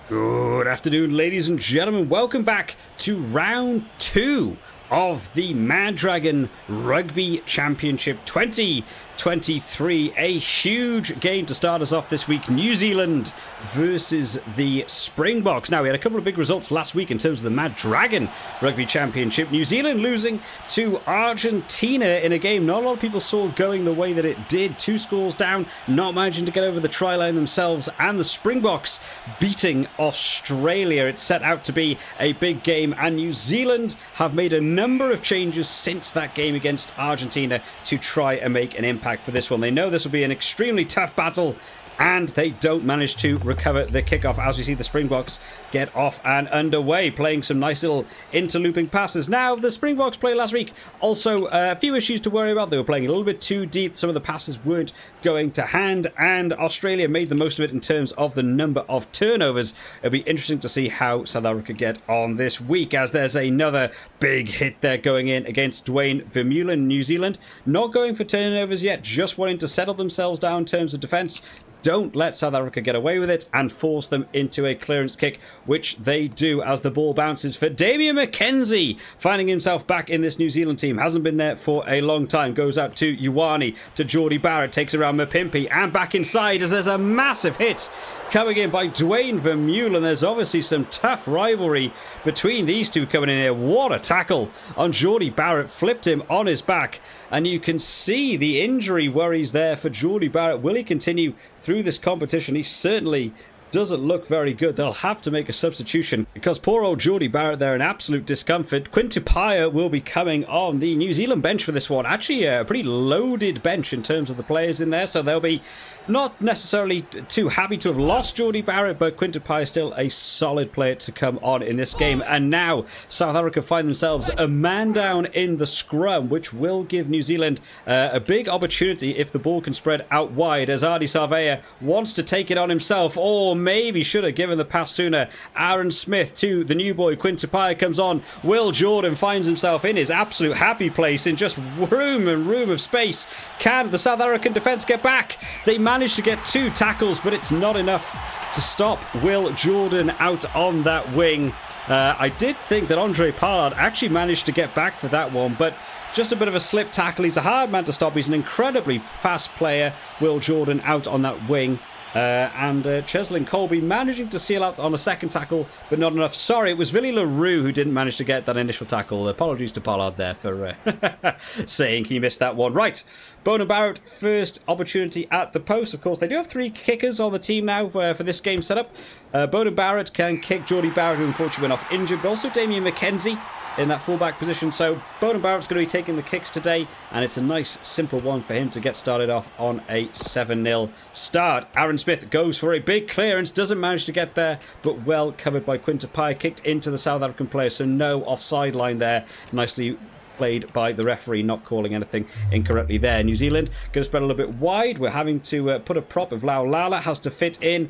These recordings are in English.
Good afternoon, ladies and gentlemen. Welcome back to round 2 of the Mad Dragon Rugby Championship 2023. A huge game to start us off this week. New Zealand versus the Springboks. Now, we had a couple of big results last week in terms of the Mad Dragon Rugby Championship. New Zealand losing to Argentina in a game not a lot of people saw going the way that it did. 2 scores down, not managing to get over the try line themselves, and the Springboks beating Australia. It's set out to be a big game, and New Zealand have made a number of changes since that game against Argentina to try and make an impact for this one. They know this will be an extremely tough battle, and they don't manage to recover the kickoff as we see the Springboks get off and underway, playing some nice little interlooping passes. Now, the Springboks played last week, also a few issues to worry about. They were playing a little bit too deep. Some of the passes weren't going to hand, and Australia made the most of it in terms of the number of turnovers. It'll be interesting to see how South Africa get on this week, as there's another big hit there going in against Dwayne Vermeulen. New Zealand not going for turnovers yet, just wanting to settle themselves down in terms of defence. Don't let South Africa get away with it and force them into a clearance kick, which they do as the ball bounces for Damian McKenzie, finding himself back in this New Zealand team. Hasn't been there for a long time. Goes out to Ioane, to Geordie Barrett, takes around Mapimpi, and back inside as there's a massive hit coming in by Dwayne Vermeulen. There's obviously some tough rivalry between these two coming in here. What a tackle on Geordie Barrett, flipped him on his back, and you can see the injury worries there for Geordie Barrett. Will he continue through this competition? He certainly doesn't look very good. They'll have to make a substitution because poor old Geordie Barrett there in absolute discomfort. Quintupaya will be coming on the New Zealand bench for this one. Actually, a pretty loaded bench in terms of the players in there, so they'll be not necessarily too happy to have lost Geordie Barrett, but Quintupaya is still a solid player to come on in this game. And now South Africa find themselves a man down in the scrum, which will give New Zealand a big opportunity if the ball can spread out wide, as Ardie Savea wants to take it on himself, or maybe should have given the pass sooner. Aaron Smith to the new boy. Quintupaya comes on. Will Jordan finds himself in his absolute happy place in just room of space. Can the South African defence get back? They managed to get 2 tackles, but it's not enough to stop Will Jordan out on that wing. I did think that Andre Pollard actually managed to get back for that one, but just a bit of a slip tackle. He's a hard man to stop. He's an incredibly fast player. Will Jordan out on that wing. And Cheslin Colby managing to seal out on a second tackle, but not enough. Sorry, it was Willie LaRue who didn't manage to get that initial tackle. Apologies to Pollard there for saying he missed that one. Right, Bona Barrett, first opportunity at the post. Of course, they do have 3 kickers on the team now for this game setup. Bona Barrett can kick. Geordie Barrett, who unfortunately went off injured, but also Damian McKenzie in that fullback position. So Bona Barrett's going to be taking the kicks today, and it's a nice simple one for him to get started off on a 7-0 start. Aaron Smith goes for a big clearance, doesn't manage to get there, but well covered by Quintupaya, kicked into the South African player, so no offside line there. Nicely played by the referee, not calling anything incorrectly there. New Zealand going to spread a little bit wide. We're having to put a prop if Lau Lala has to fit in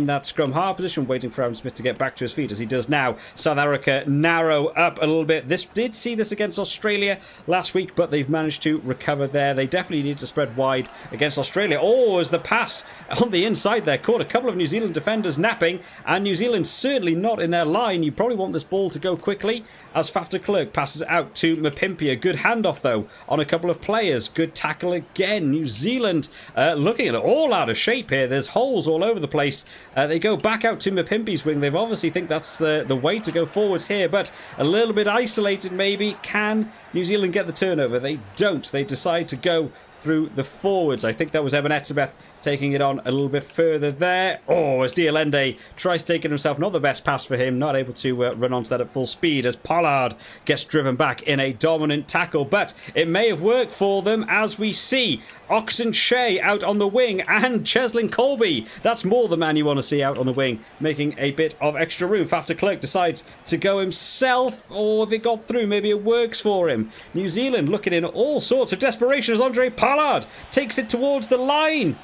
that scrum half position, waiting for Aaron Smith to get back to his feet as he does now. South Africa narrow up a little bit. This did see this against Australia last week, but they've managed to recover there. They definitely need to spread wide against Australia. Oh, as the pass on the inside there caught a couple of New Zealand defenders napping, and New Zealand certainly not in their line. You probably want this ball to go quickly as Faf de Klerk passes out to Mapimpi. A good handoff though on a couple of players. Good tackle again. New Zealand looking at it all out of shape here. There's holes all over the place. They go back out to Mapimpi's wing. They obviously think that's the way to go forwards here, but a little bit isolated maybe. Can New Zealand get the turnover? They don't. They decide to go through the forwards. I think that was Eben Etzebeth taking it on a little bit further there. Oh, as Dialende tries taking himself, not the best pass for him, not able to run onto that at full speed as Pollard gets driven back in a dominant tackle, but it may have worked for them as we see Oxen Shea out on the wing and Cheslin Colby. That's more the man you want to see out on the wing, making a bit of extra room. Faf de Klerk decides to go himself, or if it got through, maybe it works for him. New Zealand looking in all sorts of desperation as Andre Pollard takes it towards the line.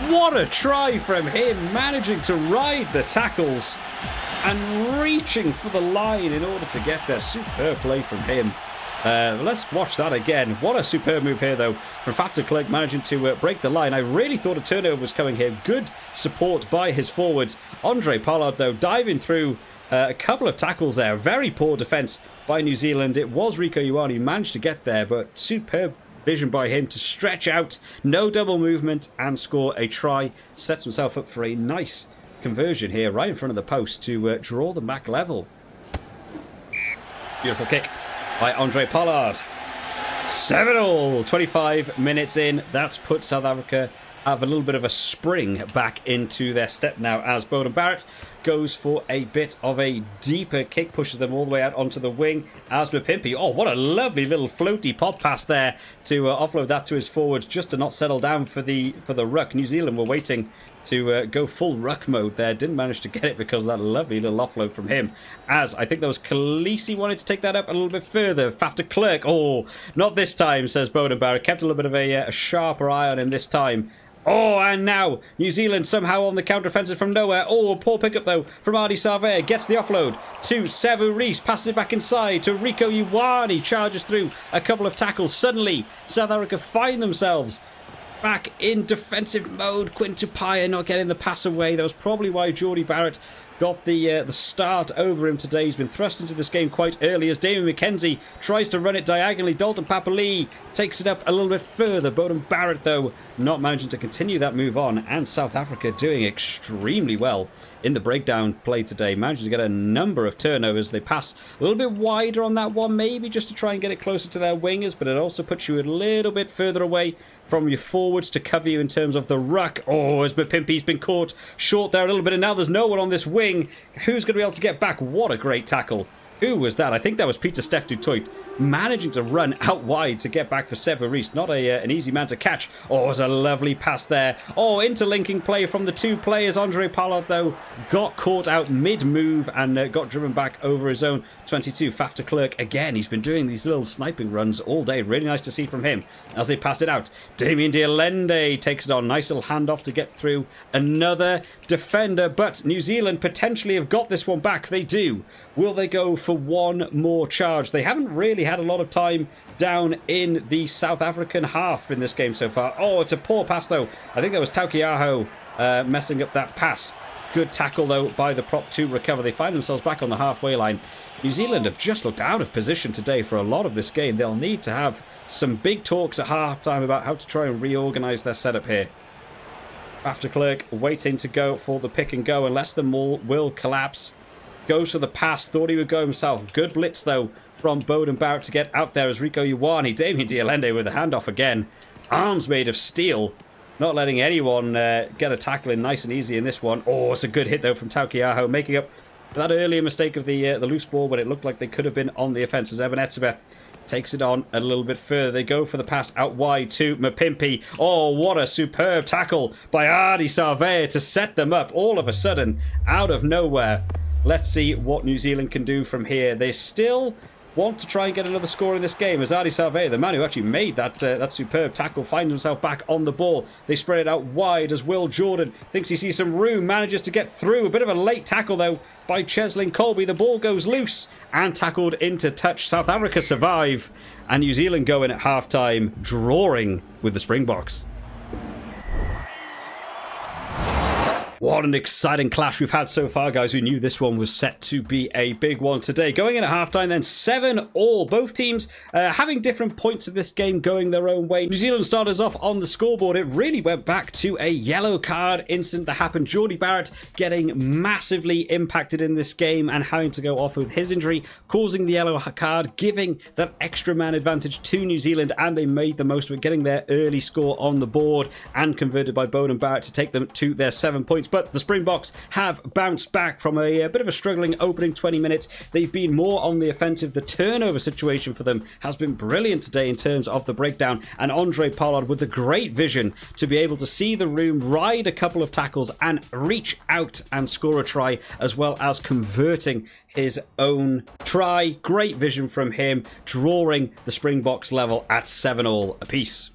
What a try from him, managing to ride the tackles and reaching for the line in order to get there. Superb play from him. Let's watch that again. What a superb move here, though, from Faf de Klerk, managing to break the line. I really thought a turnover was coming here. Good support by his forwards. Andre Pollard, though, diving through a couple of tackles there. Very poor defence by New Zealand. It was Rieko Ioane who managed to get there, but superb vision by him to stretch out, no double movement, and score a try. Sets himself up for a nice conversion here right in front of the post to draw them back level. Beautiful kick by Andre Pollard. 7-all, 25 minutes in. That's put South Africa have a little bit of a spring back into their step now as Beauden Barrett goes for a bit of a deeper kick, pushes them all the way out onto the wing. As Mapimpi, oh, what a lovely little floaty pop pass there to offload that to his forwards just to not settle down for the ruck. New Zealand were waiting to go full ruck mode there. Didn't manage to get it because of that lovely little offload from him. As I think that was Khaleesi wanted to take that up a little bit further. Faf de Klerk, oh, not this time, says Beauden Barrett. Kept a little bit of a sharper eye on him this time. Oh, and now New Zealand somehow on the counter-offensive from nowhere. Oh, a poor pickup, though, from Ardie Savea. Gets the offload to Sevu Reece. Passes it back inside to Rieko Ioane. Charges through a couple of tackles. Suddenly, South Africa find themselves back in defensive mode. Quinn Tupaia not getting the pass away. That was probably why Jordie Barrett got the start over him today. He's been thrust into this game quite early as Damien McKenzie tries to run it diagonally. Dalton Papali'i takes it up a little bit further. Beauden Barrett, though, not managing to continue that move on. And South Africa doing extremely well in the breakdown play today. Managing to get a number of turnovers. They pass a little bit wider on that one, maybe just to try and get it closer to their wingers, but it also puts you a little bit further away from your forwards to cover you in terms of the ruck. Oh, as Mapimpi's been caught short there a little bit, and now there's no one on this wing. Who's going to be able to get back? What a great tackle. Who was that? I think that was Pieter-Steph du Toit managing to run out wide to get back for Sevu Reece. Not an easy man to catch. Oh, it was a lovely pass there. Oh, interlinking play from the two players. Andre Pollard, though, got caught out mid-move and got driven back over his own 22. Faf de Klerk, again, he's been doing these little sniping runs all day. Really nice to see from him as they pass it out. Damien Dialende takes it on. Nice little handoff to get through another defender. But New Zealand potentially have got this one back. They do. Will they go for one more charge? They haven't really had a lot of time down in the South African half in this game so far. Oh, it's a poor pass, though. I think that was Taukiaho messing up that pass. Good tackle, though, by the prop to recover. They find themselves back on the halfway line. New Zealand have just looked out of position today for a lot of this game. They'll need to have some big talks at half-time about how to try and reorganise their setup here. Faf de Klerk waiting to go for the pick and go unless the maul will collapse. Goes for the pass, thought he would go himself. Good blitz, though, from Beauden Barrett to get out there as Rieko Ioane. Damien Dialende with a handoff again. Arms made of steel. Not letting anyone get a tackle in nice and easy in this one. Oh, it's a good hit, though, from Taukiaho. Making up for that earlier mistake of the loose ball when it looked like they could have been on the offence as Eben Etzebeth takes it on a little bit further. They go for the pass out wide to Mapimpi. Oh, what a superb tackle by Ardie Savea to set them up all of a sudden out of nowhere. Let's see what New Zealand can do from here. They still want to try and get another score in this game as Ardie Savea, the man who actually made that superb tackle, finds himself back on the ball. They spread it out wide as Will Jordan thinks he sees some room, manages to get through. A bit of a late tackle, though, by Cheslin Colby. The ball goes loose and tackled into touch. South Africa survive and New Zealand go in at half-time, drawing with the Springboks. What an exciting clash we've had so far, guys. We knew this one was set to be a big one today. Going in at halftime, then 7-all. Both teams having different points of this game going their own way. New Zealand started us off on the scoreboard. It really went back to a yellow card incident that happened. Jordie Barrett getting massively impacted in this game and having to go off with his injury, causing the yellow card, giving that extra man advantage to New Zealand, and they made the most of it, getting their early score on the board and converted by Beauden Barrett to take them to their 7 points. But the Springboks have bounced back from a bit of a struggling opening 20 minutes. They've been more on the offensive. The turnover situation for them has been brilliant today in terms of the breakdown. And Andre Pollard with the great vision to be able to see the room, ride a couple of tackles and reach out and score a try, as well as converting his own try. Great vision from him, drawing the Springboks level at 7-all apiece.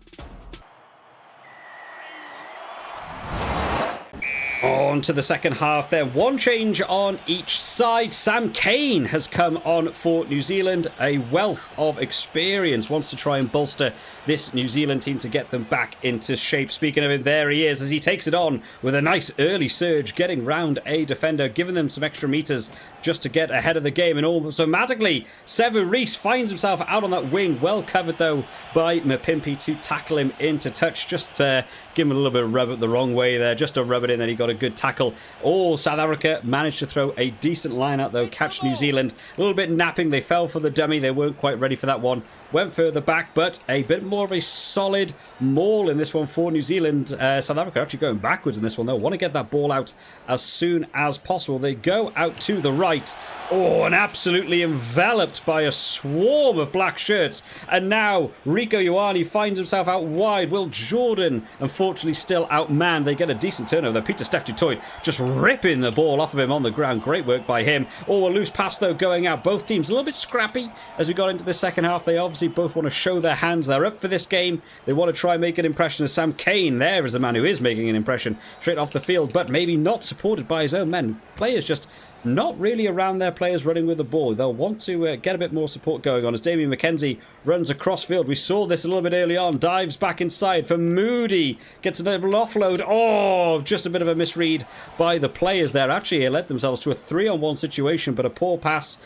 On to the second half then. One change on each side. Sam Cane has come on for New Zealand. A wealth of experience. Wants to try and bolster this New Zealand team to get them back into shape. Speaking of him, there he is as he takes it on with a nice early surge, getting round a defender, giving them some extra meters just to get ahead of the game. And almost automatically, Sevu Reece finds himself out on that wing. Well covered though by Mapimpi to tackle him into touch. Just give him a little bit of rub it the wrong way there. Just to rub it in, then he got a good tackle. Oh, South Africa managed to throw a decent line out though. Catch New Zealand. A little bit napping. They fell for the dummy. They weren't quite ready for that one. Went further back, but a bit more of a solid maul in this one for New Zealand. South Africa actually going backwards in this one. They'll want to get that ball out as soon as possible. They go out to the right. Oh, and absolutely enveloped by a swarm of black shirts. And now Rico Ioane finds himself out wide. Will Jordan, unfortunately, still outmanned. They get a decent turnover. Peter Steph du Toit just ripping the ball off of him on the ground. Great work by him. Oh, a loose pass, though, going out. Both teams a little bit scrappy as we got into the second half. They obviously both want to show their hands. They're up for this game. They want to try and make an impression. As Sam Cane there is the man who is making an impression straight off the field, but maybe not supported by his own men. Players just not really around their players running with the ball. They'll want to get a bit more support going on as Damien McKenzie runs across field. We saw this a little bit early on. Dives back inside for Moody. Gets a little offload. Oh, just a bit of a misread by the players there. Actually, they led themselves to a 3-on-1 situation, but a poor pass,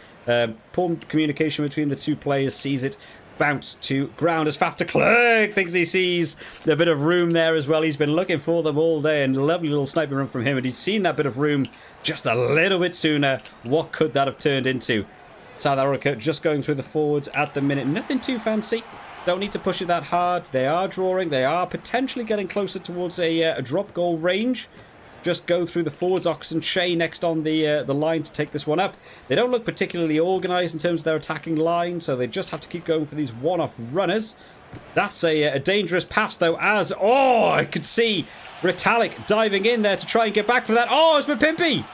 poor communication between the two players sees it bounce to ground as Faf de Klerk thinks he sees a bit of room there as well. He's been looking for them all day, and a lovely little sniper run from him, and he's seen that bit of room just a little bit sooner. What could that have turned into? South Africa just going through the forwards at the minute. Nothing too fancy. Don't need to push it that hard. They are drawing. They are potentially getting closer towards a drop goal range. Just go through the forwards. Ox and Shea next on the line to take this one up. They don't look particularly organised in terms of their attacking line, so they just have to keep going for these one-off runners. That's a dangerous pass, though, as... Oh, I could see Retallick diving in there to try and get back for that. Oh, it's Mapimpi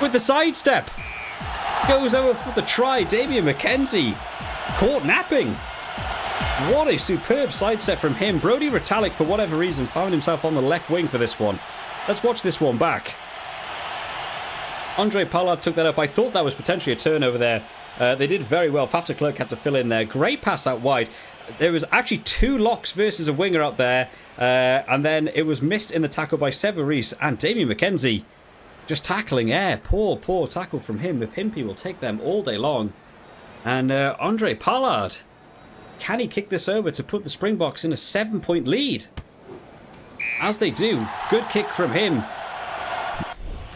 with the sidestep. Goes over for the try. Damien McKenzie caught napping. What a superb sidestep from him. Brodie Retallick, for whatever reason, found himself on the left wing for this one. Let's watch this one back. Andre Pollard took that up. I thought that was potentially a turnover there. They did very well. Faf de Klerk had to fill in there. Great pass out wide. There was actually two locks versus a winger out there. And then it was missed in the tackle by Sevu Reece. And Damien McKenzie just tackling air. Poor tackle from him. Mapimpi will take them all day long. And Andre Pollard, can he kick this over to put the Springboks in a 7-point lead? As they do, good kick from him.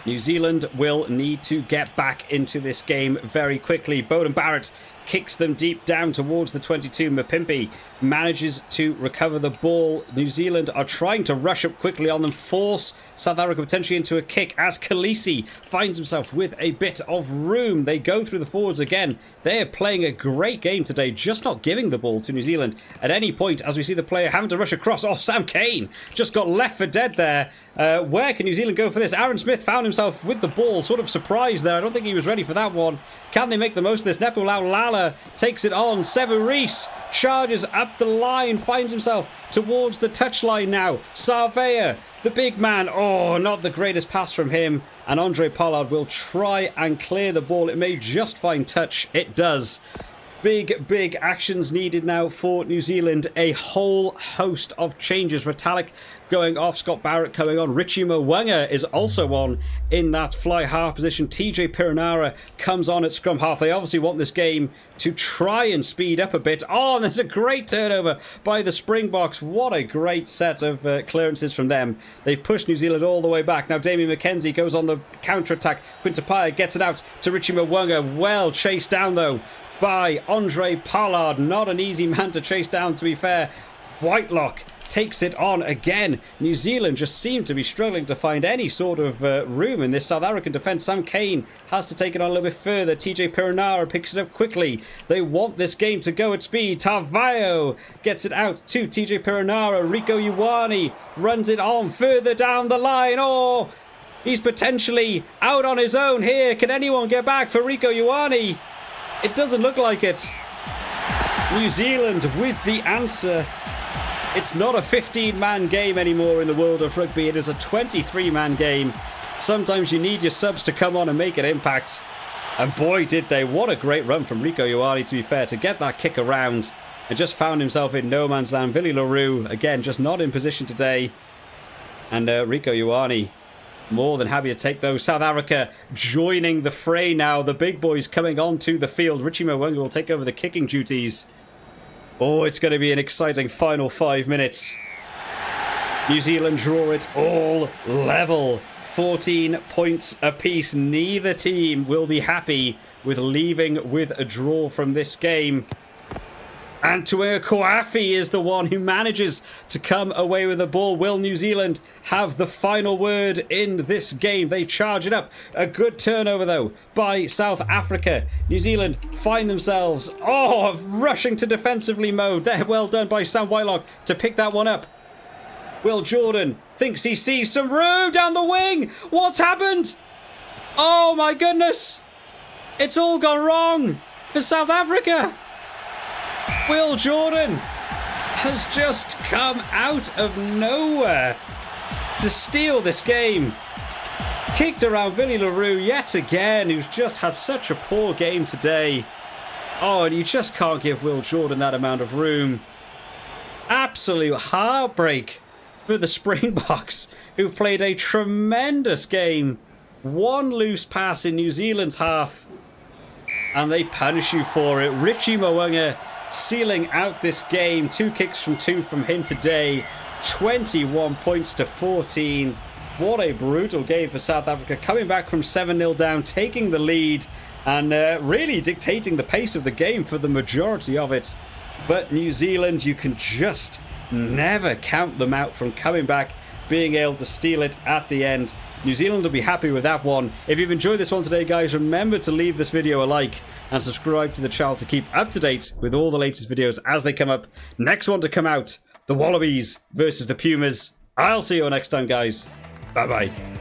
New Zealand will need to get back into this game very quickly. Beauden Barrett kicks them deep down towards the 22. Mapimpi manages to recover the ball. New Zealand are trying to rush up quickly on them, force South Africa potentially into a kick as Khaleesi finds himself with a bit of room. They go through the forwards again. They are playing a great game today, just not giving the ball to New Zealand at any point as we see the player having to rush across. Oh, Sam Cane just got left for dead there. Where can New Zealand go for this? Aaron Smith found himself with the ball, sort of surprised there. I don't think he was ready for that one. Can they make the most of this? Nepo Laulala takes it on. Sevu Reece charges up the line, finds himself towards the touchline now. Sarvea, the big man. Oh, not the greatest pass from him. And Andre Pollard will try and clear the ball. It may just find touch. It does. Big actions needed now for New Zealand. A whole host of changes. Retallick going off, Scott Barrett coming on. Richie Mwanga is also on in that fly half position. TJ Piranara comes on at scrum half. They obviously want this game to try and speed up a bit. Oh, and there's a great turnover by the Springboks. What a great set of clearances from them. They've pushed New Zealand all the way back. Now Damien McKenzie goes on the counter-attack. Quintapaya gets it out to Richie Mwanga. Well chased down, though, by Andre Pollard. Not an easy man to chase down, to be fair. Whitelock takes it on again. New Zealand just seem to be struggling to find any sort of room in this South African defence. Sam Cane has to take it on a little bit further. TJ Piranara picks it up quickly. They want this game to go at speed. Tarvaio gets it out to TJ Piranara. Rico Ioane runs it on further down the line. Oh, he's potentially out on his own here. Can anyone get back for Rico Ioane? It doesn't look like it. New Zealand with the answer It's not a 15-man game anymore in the world of rugby. It is a 23-man game. Sometimes you need your subs to come on and make an impact. And boy, did they. What a great run from Rieko Ioane, to be fair, to get that kick around. And just found himself in no man's land. Willie le Roux, again, just not in position today. And Rieko Ioane, more than happy to take those. South Africa joining the fray now. The big boys coming onto the field. Richie Mo'unga will take over the kicking duties. Oh, it's going to be an exciting final 5 minutes. New Zealand draw it all level. 14 points apiece. Neither team will be happy with leaving with a draw from this game. And Tuea Koafi is the one who manages to come away with the ball. Will New Zealand have the final word in this game? They charge it up. A good turnover, though, by South Africa. New Zealand find themselves, rushing to defensively mode. They're well done by Sam Whitelock to pick that one up. Will Jordan thinks he sees some room down the wing. What's happened? Oh, my goodness. It's all gone wrong for South Africa. Will Jordan has just come out of nowhere to steal this game. Kicked around Willie le Roux yet again, who's just had such a poor game today. Oh, and you just can't give Will Jordan that amount of room. Absolute heartbreak for the Springboks, who've played a tremendous game. One loose pass in New Zealand's half, and they punish you for it. Richie Mo'unga sealing out this game. 2 kicks from 2 from him today. 21 points to 14. What a brutal game for South Africa. Coming back from 7-0 down, taking the lead, and really dictating the pace of the game for the majority of it. But New Zealand, you can just never count them out from coming back, being able to steal it at the end. New Zealand will be happy with that one. If you've enjoyed this one today, guys, remember to leave this video a like and subscribe to the channel to keep up to date with all the latest videos as they come up. Next one to come out, the Wallabies versus the Pumas. I'll see you all next time, guys. Bye-bye.